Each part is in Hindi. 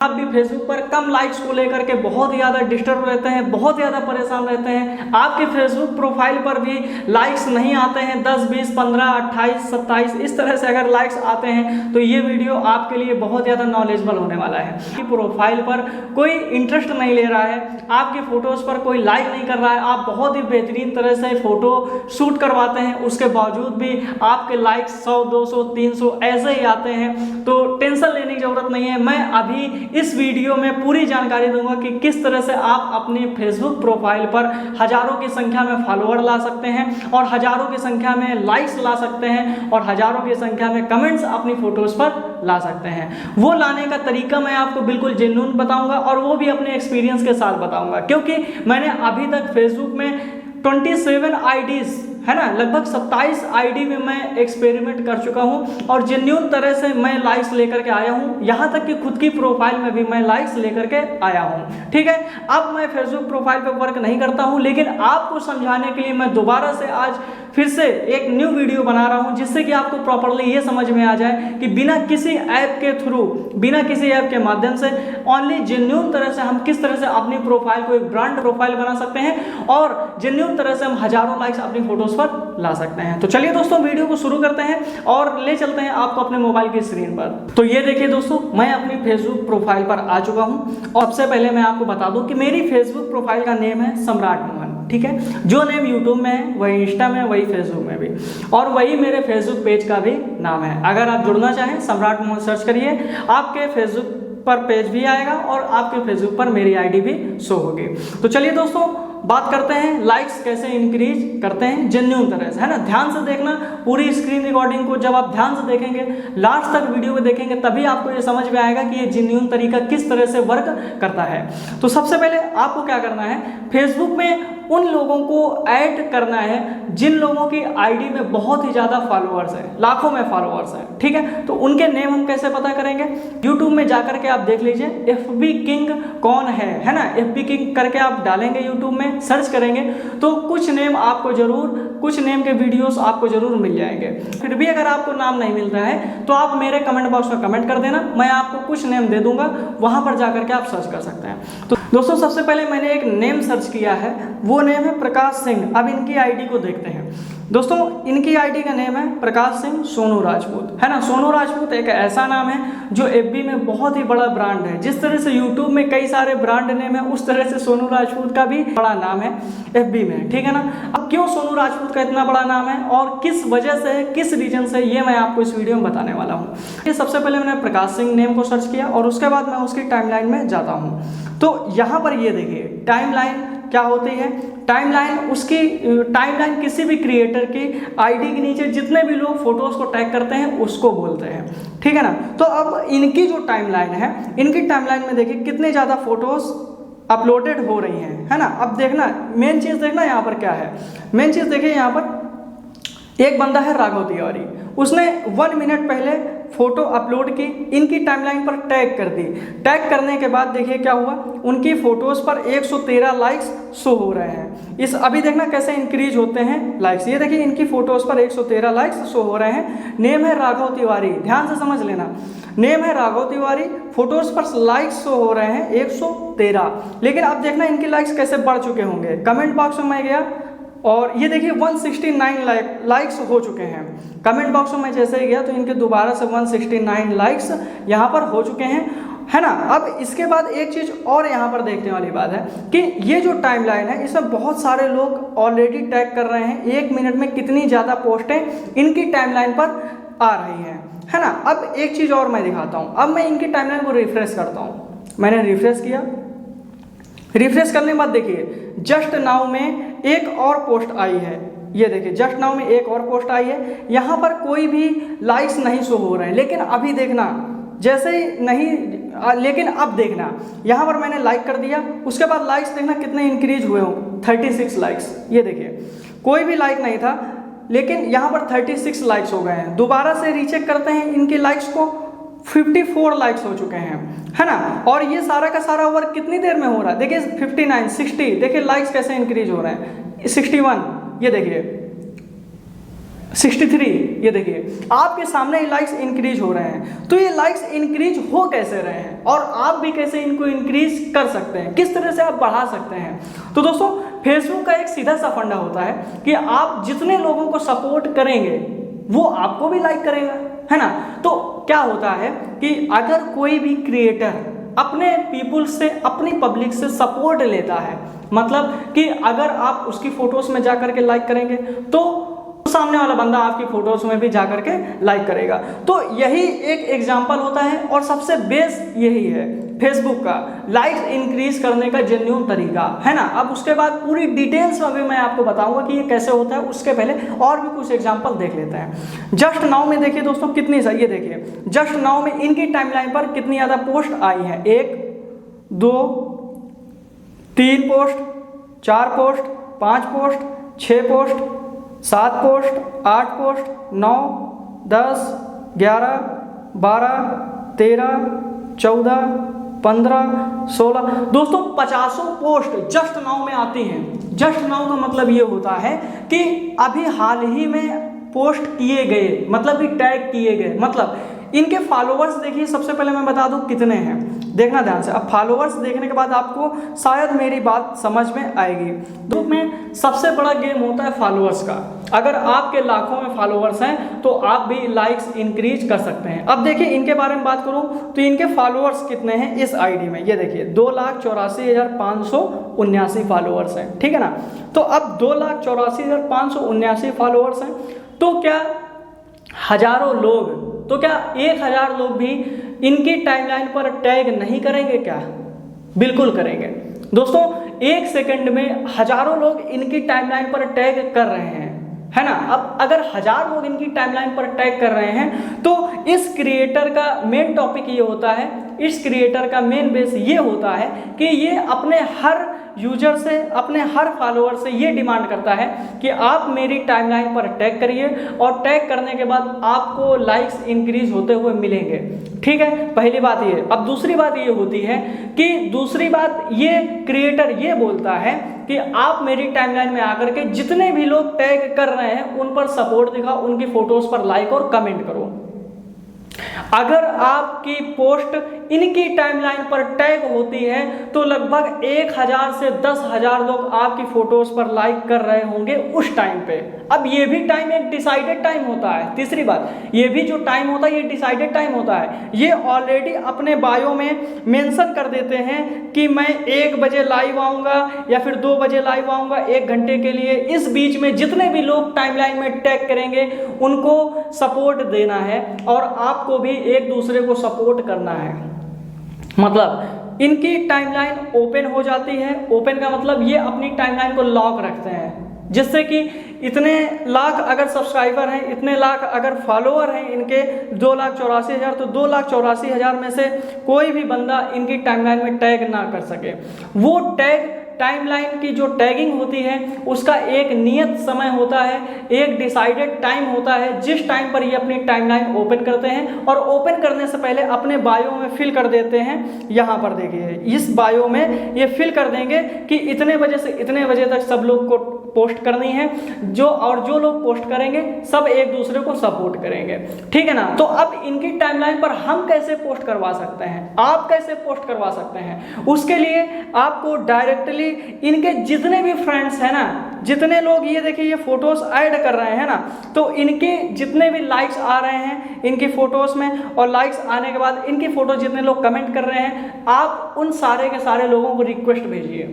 आप भी फेसबुक पर कम लाइक्स को लेकर के बहुत ज़्यादा डिस्टर्ब रहते हैं, बहुत ज़्यादा परेशान रहते हैं। आपके फेसबुक प्रोफाइल पर भी लाइक्स नहीं आते हैं, 10, 20, 15, 28, 27 इस तरह से अगर लाइक्स आते हैं तो ये वीडियो आपके लिए बहुत ज़्यादा नॉलेजेबल होने वाला है। आपकी प्रोफाइल पर कोई इंटरेस्ट नहीं ले रहा है, आपकी फ़ोटोज़ पर कोई लाइक नहीं कर रहा है, आप बहुत ही बेहतरीन तरह से फ़ोटो शूट करवाते हैं, उसके बावजूद भी आपके लाइक्स 100, 200, 300 ऐसे ही आते हैं, तो टेंशन लेने की ज़रूरत नहीं है। मैं अभी इस वीडियो में पूरी जानकारी दूंगा कि किस तरह से आप अपने फेसबुक प्रोफाइल पर हजारों की संख्या में फॉलोअर ला सकते हैं और हजारों की संख्या में लाइक्स ला सकते हैं और हजारों की संख्या में कमेंट्स अपनी फोटोज पर ला सकते हैं। वो लाने का तरीका मैं आपको बिल्कुल जेन्युइन बताऊंगा और वो भी अपने एक्सपीरियंस के साथ बताऊंगा, क्योंकि मैंने अभी तक फेसबुक में 27 आईडीज है ना, लगभग 27 आईडी में मैं एक्सपेरिमेंट कर चुका हूं और जेन्युइन तरह से मैं लाइक्स लेकर के आया हूं, यहां तक कि खुद की प्रोफाइल में भी मैं लाइक्स लेकर के आया हूं। ठीक है, अब मैं फेसबुक प्रोफाइल पे वर्क नहीं करता हूं, लेकिन आपको समझाने के लिए मैं दोबारा से आज फिर से एक न्यू वीडियो बना रहा हूं, जिससे कि आपको प्रॉपरली ये समझ में आ जाए कि बिना किसी ऐप के थ्रू, बिना किसी ऐप के माध्यम से ओनली जेन्युइन तरह से हम किस तरह से अपनी प्रोफाइल को एक ब्रांड प्रोफाइल बना सकते हैं और जेन्युइन तरह से हम हजारों लाइक्स अपनी फोटोज पर ला सकते हैं। तो चलिए दोस्तों, वीडियो को शुरू करते हैं और ले चलते हैं आपको अपने मोबाइल की स्क्रीन पर। तो ये देखिए दोस्तों, मैं अपनी फेसबुक प्रोफाइल पर आ चुका हूं और सबसे पहले मैं आपको बता दूं कि मेरी फेसबुक प्रोफाइल का नेम है सम्राट मोहन। ठीक है, जो नेम यूट्यूब में है वही इंस्टा में, वही फेसबुक में भी, और वही मेरे फेसबुक पेज का भी नाम है। अगर आप जुड़ना चाहें सम्राट मोहन सर्च करिए, आपके फेसबुक पर पेज भी आएगा और आपके फेसबुक पर मेरी आईडी भी शो होगी। तो चलिए दोस्तों, बात करते हैं लाइक्स कैसे इंक्रीज करते हैं जेन्युइन तरह से, है ना। ध्यान से देखना पूरी स्क्रीन रिकॉर्डिंग को, जब आप ध्यान से देखेंगे, लास्ट तक वीडियो को देखेंगे, तभी आपको ये समझ में आएगा कि ये जेन्युइन तरीका किस तरह से वर्क करता है। तो सबसे पहले आपको क्या करना है, फेसबुक में उन लोगों को ऐड करना है जिन लोगों की आईडी में बहुत ही ज़्यादा फॉलोअर्स है, लाखों में फॉलोअर्स है। ठीक है, तो उनके नेम हम कैसे पता करेंगे, यूट्यूब में जाकर के आप देख लीजिए FB किंग कौन है ना। FB किंग करके आप डालेंगे, यूट्यूब में सर्च करेंगे तो कुछ नेम आपको जरूर, कुछ नेम के वीडियोस आपको जरूर मिल जाएंगे। फिर भी अगर आपको नाम नहीं मिलता है तो आप मेरे कमेंट बॉक्स में कमेंट कर देना, मैं आपको कुछ नेम दे दूंगा, वहां पर जाकर के आप सर्च कर सकते हैं। तो दोस्तों, सबसे पहले मैंने एक नेम सर्च किया है, वो नेम है प्रकाश सिंह। अब इनकी आईडी को देखते हैं दोस्तों, इनकी आईडी का नेम है प्रकाश सिंह सोनू राजपूत, है ना। सोनू राजपूत एक ऐसा नाम है जो FB में बहुत ही बड़ा ब्रांड है। जिस तरह से यूट्यूब में कई सारे ब्रांड नेम है, उस तरह से सोनू राजपूत का भी बड़ा नाम है FB में। ठीक है ना। अब क्यों सोनू राजपूत का इतना बड़ा नाम है और किस वजह से, किस रीजन से, ये मैं आपको इस वीडियो में बताने वाला हूँ। ये सबसे पहले मैंने प्रकाश सिंह नेम को सर्च किया और उसके बाद मैं उसकी टाइमलाइन में जाता हूँ। तो यहाँ पर ये देखिए टाइमलाइन क्या होती है। टाइमलाइन, उसकी टाइमलाइन किसी भी क्रिएटर की आईडी के नीचे जितने भी लोग फोटोज को टैग करते हैं उसको बोलते हैं। ठीक है ना। तो अब इनकी जो टाइमलाइन है, इनकी टाइमलाइन में देखिए कितने ज़्यादा फोटोज अपलोडेड हो रही हैं, है ना। अब देखना, मेन चीज़ देखना यहाँ पर क्या है, मेन चीज़ देखिए यहाँ पर एक बंदा है राघव तिवारी, उसने 1 मिनट पहले फोटो अपलोड की, इनकी टाइमलाइन पर टैग कर दी। टैग करने के बाद देखिए क्या हुआ, उनकी फोटोज पर 113 लाइक्स शो हो रहे हैं। इस अभी देखना कैसे इंक्रीज होते हैं लाइक्स, ये देखिए इनकी फोटोज पर 113 लाइक्स शो हो रहे हैं। नेम है राघव तिवारी, ध्यान से समझ लेना, नेम है राघव तिवारी, फोटोज पर लाइक्स शो हो रहे हैं 113। लेकिन अब देखना इनकी लाइक्स कैसे बढ़ चुके होंगे। कमेंट बॉक्स में मैं गया और ये देखिए 169 लाइक्स हो चुके हैं। कमेंट बॉक्स में मैं जैसे ही गया तो इनके दोबारा से 169 लाइक्स यहाँ पर हो चुके हैं, है ना। अब इसके बाद एक चीज़ और यहाँ पर देखने वाली बात है कि ये जो टाइमलाइन है, इसमें बहुत सारे लोग ऑलरेडी टैग कर रहे हैं। 1 मिनट में कितनी ज़्यादा पोस्टें इनकी टाइमलाइन पर आ रही हैं, है ना। अब एक चीज़ और मैं दिखाता हूँ। अब मैं इनकी टाइमलाइन को रिफ्रेश करता हूँ। मैंने रिफ्रेश किया, रिफ्रेश करने के बाद देखिए जस्ट नाउ में एक और पोस्ट आई है। ये देखिए जस्ट नाउ में एक और पोस्ट आई है, यहाँ पर कोई भी लाइक्स नहीं शो हो रहे हैं। लेकिन अभी देखना, जैसे ही नहीं, लेकिन अब देखना यहाँ पर मैंने लाइक कर दिया, उसके बाद लाइक्स देखना कितने इंक्रीज हुए हों, 36 लाइक्स। ये देखिए कोई भी लाइक नहीं था, लेकिन यहाँ पर 36 लाइक्स हो गए हैं। दोबारा से रीचेक करते हैं इनकी लाइक्स को, 54 लाइक्स हो चुके हैं, है ना। और ये सारा का सारा वर्क कितनी देर में हो रहा है, देखिए 59, 60, देखिए लाइक्स कैसे इंक्रीज हो रहे हैं, 61, ये देखिए 63, ये देखिए आपके सामने लाइक्स इंक्रीज हो रहे हैं। तो ये लाइक्स इंक्रीज हो कैसे रहे हैं और आप भी कैसे इनको इंक्रीज कर सकते हैं, किस तरह से आप बढ़ा सकते हैं। तो दोस्तों फेसबुक का एक सीधा सा फंडा होता है कि आप जितने लोगों को सपोर्ट करेंगे वो आपको भी लाइक करेगा, है ना। तो क्या होता है कि अगर कोई भी क्रिएटर अपने पीपुल से, अपनी पब्लिक से सपोर्ट लेता है, मतलब कि अगर आप उसकी फोटोज में जाकर के लाइक करेंगे तो सामने वाला बंदा आपकी फोटोज में भी जाकर के लाइक करेगा। तो यही एक एग्जांपल होता है और सबसे बेस यही है फेसबुक का लाइक्स इंक्रीज करने का जेन्युइन तरीका, है ना। अब उसके बाद पूरी डिटेल्स में भी मैं आपको बताऊंगा कि ये कैसे होता है। उसके पहले और भी कुछ एग्जांपल देख लेते हैं। जस्ट नाउ में देखिए दोस्तों कितनी सही, ये देखिए जस्ट नाउ में इनकी टाइमलाइन पर कितनी ज़्यादा पोस्ट आई हैं। 1 2 3 post, 4 post, 5 post, 6 post, 7 post, 8 post, 9 10 11 12 13 14 15 16 दोस्तों 50 पोस्ट जस्ट नाउ में आती हैं। जस्ट नाउ का मतलब ये होता है कि अभी हाल ही में पोस्ट किए गए, मतलब कि टैग किए गए। मतलब इनके फॉलोअर्स देखिए, सबसे पहले मैं बता दूं कितने हैं, देखना ध्यान से। अब फॉलोअर्स देखने के बाद आपको शायद मेरी बात समझ में आएगी। तो में सबसे बड़ा गेम होता है फॉलोअर्स का। अगर आपके लाखों में फॉलोअर्स हैं तो आप भी लाइक्स इंक्रीज कर सकते हैं। अब देखिए इनके बारे में बात करूं तो इनके फॉलोअर्स कितने हैं इस आईडी में, ये देखिए 2,84,579 फॉलोअर्स हैं, ठीक है ना। तो अब 2,84,579 फॉलोअर्स हैं, तो क्या हजारों लोग, तो क्या 1000 लोग भी इनकी टाइमलाइन पर टैग नहीं करेंगे क्या? बिल्कुल करेंगे दोस्तों। 1 सेकंड में हजारों लोग इनकी टाइमलाइन पर टैग कर रहे हैं, है ना। अब अगर 1000 लोग इनकी टाइमलाइन पर टैग कर रहे हैं तो इस क्रिएटर का मेन टॉपिक ये होता है, इस क्रिएटर का मेन बेस ये होता है कि ये अपने हर यूजर से, अपने हर फॉलोअर से ये डिमांड करता है कि आप मेरी टाइमलाइन पर टैग करिए और टैग करने के बाद आपको लाइक्स इंक्रीज होते हुए मिलेंगे, ठीक है। पहली बात ये। अब दूसरी बात ये होती है कि दूसरी बात ये क्रिएटर ये बोलता है कि आप मेरी टाइमलाइन में आकर के जितने भी लोग टैग कर रहे हैं उन पर सपोर्ट दिखाओ, उनकी फोटोज पर लाइक और कमेंट करो। अगर आपकी पोस्ट इनकी टाइमलाइन पर टैग होती है तो लगभग 1000 से 10,000 लोग आपकी फोटोज पर लाइक कर रहे होंगे उस टाइम पे। अब ये भी टाइम एक डिसाइडेड टाइम होता है। तीसरी बात, ये भी जो टाइम होता है ये डिसाइडेड टाइम होता है। ये ऑलरेडी अपने बायो में मेंशन कर देते हैं कि मैं 1 बजे लाइव आऊँगा या फिर 2 बजे लाइव आऊँगा 1 घंटे के लिए। इस बीच में जितने भी लोग टाइमलाइन में टैग करेंगे उनको सपोर्ट देना है और आपको भी एक दूसरे को सपोर्ट करना है। मतलब इनकी टाइमलाइन ओपन हो जाती है। ओपन का मतलब ये अपनी टाइमलाइन को लॉक रखते हैं, जिससे कि इतने लाख अगर सब्सक्राइबर हैं, इतने लाख अगर फॉलोअर हैं इनके 2,84,000, तो 2,84,000 में से कोई भी बंदा इनकी टाइमलाइन में टैग ना कर सके। वो टैग टाइमलाइन की जो टैगिंग होती है उसका एक नियत समय होता है, एक डिसाइडेड टाइम होता है जिस टाइम पर ये अपनी टाइमलाइन ओपन करते हैं। और ओपन करने से पहले अपने बायो में फिल कर देते हैं। यहाँ पर देखिए इस बायो में ये फिल कर देंगे कि इतने बजे से इतने बजे तक सब लोग को पोस्ट करनी है, जो लोग पोस्ट करेंगे सब एक दूसरे को सपोर्ट करेंगे, ठीक है ना। तो अब इनकी टाइमलाइन पर हम कैसे पोस्ट करवा सकते हैं, आप कैसे पोस्ट करवा सकते हैं? उसके लिए आपको डायरेक्टली इनके जितने भी फ्रेंड्स हैं ना, जितने लोग ये देखिए ये फोटोज ऐड कर रहे हैं ना, तो इनके जितने भी लाइक्स आ रहे हैं इनकी फोटोज में, और लाइक्स आने के बाद इनकी फोटो जितने लोग कमेंट कर रहे हैं, आप उन सारे के सारे लोगों को रिक्वेस्ट भेजिए,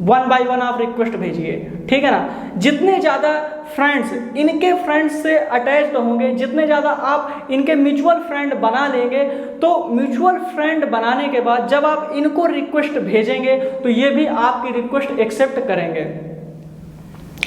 1 by 1 आप रिक्वेस्ट भेजिए, ठीक है ना। जितने ज़्यादा फ्रेंड्स इनके फ्रेंड्स से अटैच्ड होंगे, जितने ज़्यादा आप इनके म्यूचुअल फ्रेंड बना लेंगे, तो म्यूचुअल फ्रेंड बनाने के बाद जब आप इनको रिक्वेस्ट भेजेंगे तो ये भी आपकी रिक्वेस्ट एक्सेप्ट करेंगे।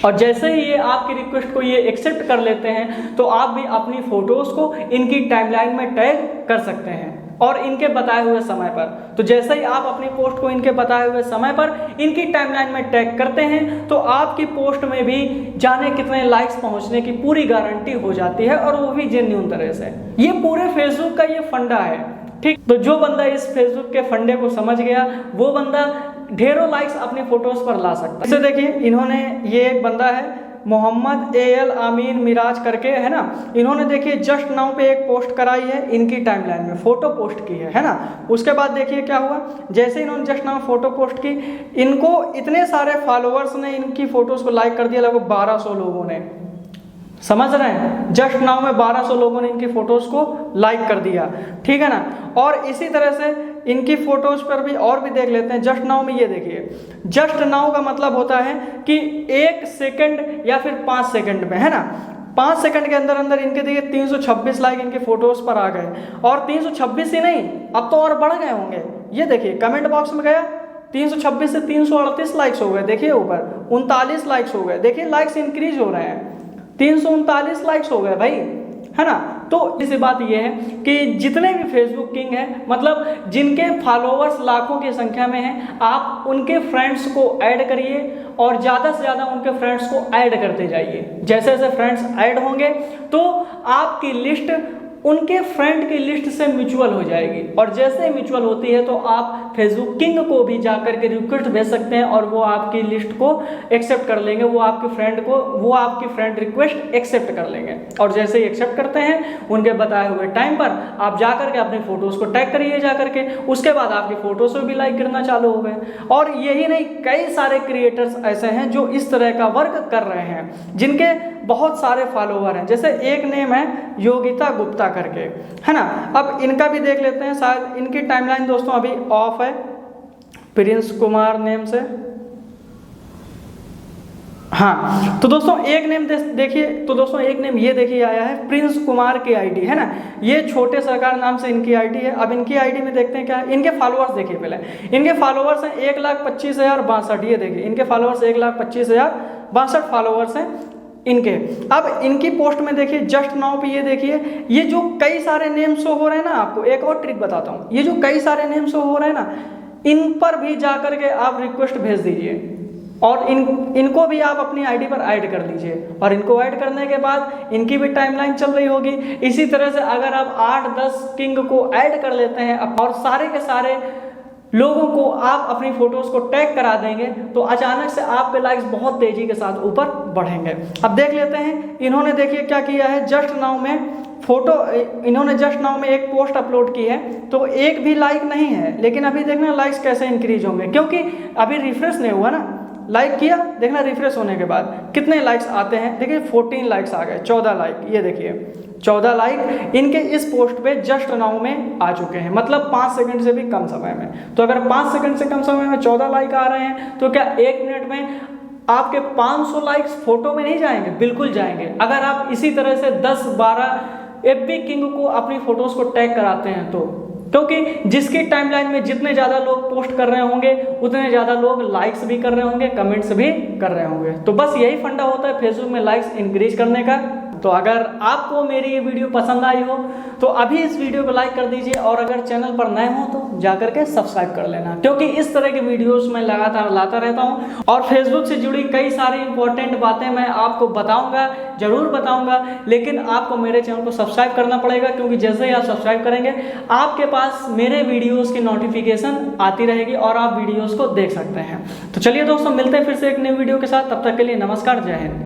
और जैसे ही ये आपकी रिक्वेस्ट को ये एक्सेप्ट कर लेते हैं तो आप भी अपनी फोटोज़ को इनकी टाइमलाइन में टैग कर सकते हैं और इनके बताए हुए समय पर। तो जैसे ही आप अपनी पोस्ट को इनके बताए हुए समय पर इनकी टाइमलाइन में टैग करते हैं तो आपकी पोस्ट में भी जाने कितने लाइक्स पहुंचने की पूरी गारंटी हो जाती है, और वो भी जेन्युइन तरह से। ये पूरे फेसबुक का ये फंडा है, ठीक। तो जो बंदा इस फेसबुक के फंडे को समझ गया वो बंदा ढेरों लाइक्स अपनी फोटोज पर ला सकता है। इसे देखिए, इन्होंने ये एक बंदा है मोहम्मद AL अमीन मिराज करके, है ना। इन्होंने देखिए जस्ट नाउ पे एक पोस्ट कराई है, इनकी टाइमलाइन में फोटो पोस्ट की है ना। उसके बाद देखिए क्या हुआ, जैसे इन्होंने जस्ट नाउ फोटो पोस्ट की, इनको इतने सारे फॉलोअर्स ने इनकी फोटोज को लाइक कर दिया, लगभग 1200 लोगों ने, समझ रहे हैं। जस्ट नाउ में 1200 लोगों ने इनकी फोटोज को लाइक कर दिया, ठीक है ना। और इसी तरह से इनकी फोटोज पर भी और भी देख लेते हैं। जस्ट नाउ में ये देखिए, जस्ट नाउ का मतलब होता है कि 1 सेकंड या फिर 5 सेकंड में, है ना, 5 सेकंड के अंदर अंदर इनके देखिए 326 लाइक इनके फोटोज पर आ गए। और 326 ही नहीं, अब तो और बढ़ गए होंगे। ये देखिए कमेंट बॉक्स में गया, 326 से 338 लाइक्स हो गए, देखिए ऊपर 39 लाइक्स हो गए, देखिए लाइक्स इंक्रीज हो रहे हैं, 339 लाइक्स हो गए भाई, है ना। तो इसी बात यह है कि जितने भी फेसबुक किंग हैं, मतलब जिनके फॉलोअर्स लाखों की संख्या में हैं, आप उनके फ्रेंड्स को ऐड करिए और ज़्यादा से ज़्यादा उनके फ्रेंड्स को ऐड करते जाइए। जैसे जैसे फ्रेंड्स ऐड होंगे तो आपकी लिस्ट उनके फ्रेंड की लिस्ट से म्यूचुअल हो जाएगी, और जैसे म्यूचुअल होती है तो आप फेसबुक किंग को भी जाकर के रिक्वेस्ट भेज सकते हैं और वो आपकी लिस्ट को एक्सेप्ट कर लेंगे, वो आपकी फ्रेंड रिक्वेस्ट एक्सेप्ट कर लेंगे। और जैसे ही एक्सेप्ट करते हैं, उनके बताए हुए टाइम पर आप जाकर के अपनी फोटोज को टैग करिए जाकर के, उसके बाद आपकी फोटोज पर भी लाइक गिरना चालू हो गए। और यही नहीं, कई सारे क्रिएटर्स ऐसे हैं जो इस तरह का वर्क कर रहे हैं, जिनके बहुत सारे फॉलोअर हैं। जैसे एक नेम है योगिता गुप्ता करके, है ना। अब इनका भी देख लेते हैं, शायद इनकी टाइमलाइन दोस्तों अभी ऑफ है, प्रिंस कुमार नेम से। हाँ, तो दोस्तों एक नेम देखिए, तो दोस्तों एक नेम ये देखिए आया है, प्रिंस कुमार की आईडी, है ना। ये छोटे सरकार नाम से इनकी आईडी है। अब इनकी आईडी में देखते हैं क्या है, इनके फॉलोअर्स देखिए पहले। इनके फॉलोअर्स हैं 1,25,062, ये देखिए इनके फॉलोअर्स 1,25,062 फॉलोअर्स हैं इनके। अब इनकी पोस्ट में देखिए जस्ट नाउ पे, ये देखिए, ये जो कई सारे नेम शो हो रहे हैं ना, आपको एक और ट्रिक बताता हूँ, ये जो कई सारे नेम शो हो रहे हैं ना, इन पर भी जाकर के आप रिक्वेस्ट भेज दीजिए और इनको भी आप अपनी आईडी पर ऐड कर लीजिए, और इनको ऐड करने के बाद इनकी भी टाइमलाइन चल रही होगी। इसी तरह से अगर आप 8-10 किंग को ऐड कर लेते हैं और सारे के सारे लोगों को आप अपनी फोटोज को टैग करा देंगे, तो अचानक से आप पे लाइक्स बहुत तेजी के साथ ऊपर बढ़ेंगे। अब देख लेते हैं, इन्होंने देखिए क्या किया है, जस्ट नाउ में इन्होंने जस्ट नाउ में एक पोस्ट अपलोड की है, तो एक भी लाइक नहीं है, लेकिन अभी देखना लाइक्स कैसे इंक्रीज होंगे, क्योंकि अभी रिफ्रेश नहीं हुआ ना। लाइक किया, देखना रिफ्रेश होने के बाद कितने लाइक्स आते हैं, देखिए 14 लाइक्स आ गए, 14 लाइक, ये देखिए 14 लाइक इनके इस पोस्ट पे जस्ट नाउ में आ चुके हैं, मतलब 5 सेकंड से भी कम समय में। तो अगर 5 सेकंड से कम समय में 14 लाइक आ रहे हैं, तो क्या 1 मिनट में आपके 500 लाइक्स फोटो में नहीं जाएंगे? बिल्कुल जाएंगे, अगर आप इसी तरह से 10-12 FB किंग को अपनी फोटोज को टैग कराते हैं तो। क्योंकि जिसकी टाइमलाइन में जितने ज़्यादा लोग पोस्ट कर रहे होंगे, उतने ज़्यादा लोग लाइक्स भी कर रहे होंगे, कमेंट्स भी कर रहे होंगे। तो बस यही फंडा होता है फेसबुक में लाइक्स इंक्रीज करने का। तो अगर आपको मेरी ये वीडियो पसंद आई हो तो अभी इस वीडियो को लाइक कर दीजिए, और अगर चैनल पर नए हो तो जाकर के सब्सक्राइब कर लेना, क्योंकि इस तरह के वीडियोस मैं लगातार लाता रहता हूं, और फेसबुक से जुड़ी कई सारी इंपॉर्टेंट बातें मैं आपको बताऊंगा, जरूर बताऊंगा। लेकिन आपको मेरे चैनल को सब्सक्राइब करना पड़ेगा, क्योंकि जैसे ही आप सब्सक्राइब करेंगे आपके पास मेरे वीडियोज़ की नोटिफिकेशन आती रहेगी और आप वीडियोज़ को देख सकते हैं। तो चलिए दोस्तों, मिलते हैं फिर से एक नई वीडियो के साथ, तब तक के लिए नमस्कार, जय हिंद।